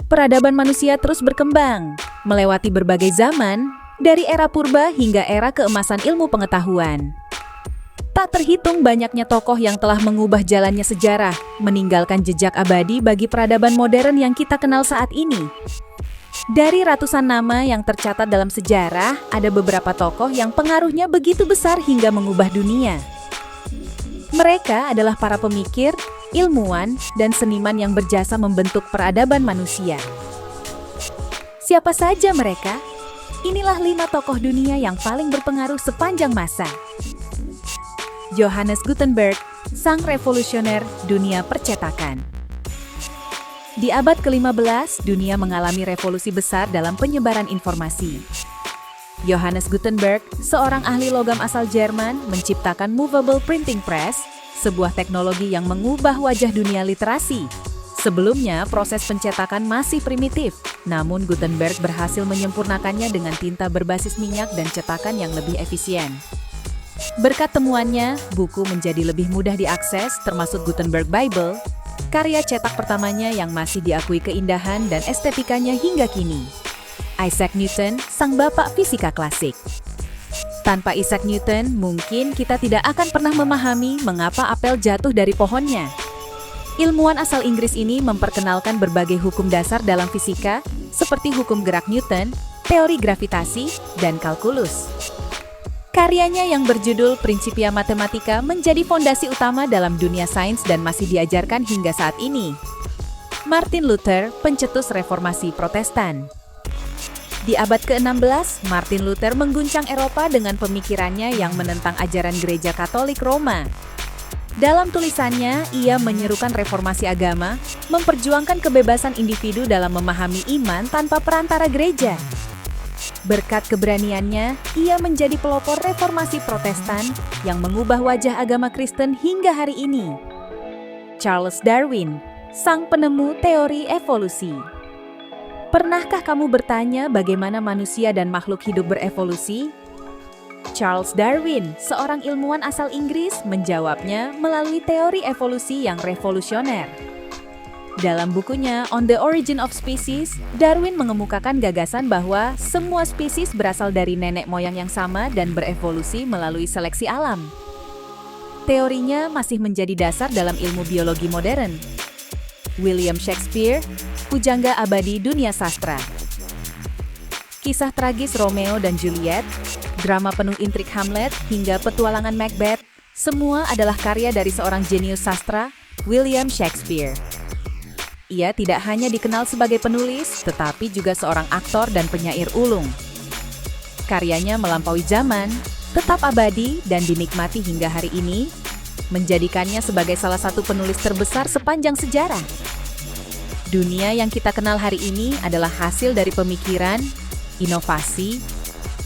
Peradaban manusia terus berkembang, melewati berbagai zaman, dari era purba hingga era keemasan ilmu pengetahuan. Tak terhitung banyaknya tokoh yang telah mengubah jalannya sejarah, meninggalkan jejak abadi bagi peradaban modern yang kita kenal saat ini. Dari ratusan nama yang tercatat dalam sejarah, ada beberapa tokoh yang pengaruhnya begitu besar hingga mengubah dunia. Mereka adalah para pemikir, ilmuwan, dan seniman yang berjasa membentuk peradaban manusia. Siapa saja mereka? Inilah 5 tokoh dunia yang paling berpengaruh sepanjang masa. Johannes Gutenberg, sang revolusioner dunia percetakan. Di abad ke-15, dunia mengalami revolusi besar dalam penyebaran informasi. Johannes Gutenberg, seorang ahli logam asal Jerman, menciptakan movable printing press, sebuah teknologi yang mengubah wajah dunia literasi. Sebelumnya, proses pencetakan masih primitif, namun Gutenberg berhasil menyempurnakannya dengan tinta berbasis minyak dan cetakan yang lebih efisien. Berkat temuannya, buku menjadi lebih mudah diakses, termasuk Gutenberg Bible, karya cetak pertamanya yang masih diakui keindahan dan estetikanya hingga kini. Isaac Newton, sang bapak fisika klasik. Tanpa Isaac Newton, mungkin kita tidak akan pernah memahami mengapa apel jatuh dari pohonnya. Ilmuwan asal Inggris ini memperkenalkan berbagai hukum dasar dalam fisika, seperti hukum gerak Newton, teori gravitasi, dan kalkulus. Karyanya yang berjudul Principia Mathematica menjadi fondasi utama dalam dunia sains dan masih diajarkan hingga saat ini. Martin Luther, pencetus reformasi Protestan. Di abad ke-16, Martin Luther mengguncang Eropa dengan pemikirannya yang menentang ajaran Gereja Katolik Roma. Dalam tulisannya, ia menyerukan reformasi agama, memperjuangkan kebebasan individu dalam memahami iman tanpa perantara gereja. Berkat keberaniannya, ia menjadi pelopor reformasi Protestan yang mengubah wajah agama Kristen hingga hari ini. Charles Darwin, sang penemu teori evolusi. Pernahkah kamu bertanya bagaimana manusia dan makhluk hidup berevolusi? Charles Darwin, seorang ilmuwan asal Inggris, menjawabnya melalui teori evolusi yang revolusioner. Dalam bukunya On the Origin of Species, Darwin mengemukakan gagasan bahwa semua spesies berasal dari nenek moyang yang sama dan berevolusi melalui seleksi alam. Teorinya masih menjadi dasar dalam ilmu biologi modern. William Shakespeare, pujangga abadi dunia sastra. Kisah tragis Romeo dan Juliet, drama penuh intrik Hamlet, hingga petualangan Macbeth, semua adalah karya dari seorang jenius sastra, William Shakespeare. Ia tidak hanya dikenal sebagai penulis, tetapi juga seorang aktor dan penyair ulung. Karyanya melampaui zaman, tetap abadi dan dinikmati hingga hari ini, menjadikannya sebagai salah satu penulis terbesar sepanjang sejarah. Dunia yang kita kenal hari ini adalah hasil dari pemikiran, inovasi,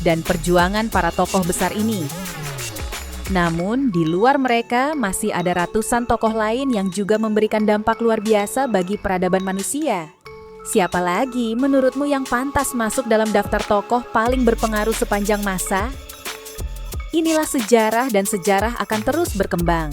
dan perjuangan para tokoh besar ini. Namun, di luar mereka masih ada ratusan tokoh lain yang juga memberikan dampak luar biasa bagi peradaban manusia. Siapa lagi menurutmu yang pantas masuk dalam daftar tokoh paling berpengaruh sepanjang masa? Inilah sejarah dan sejarah akan terus berkembang.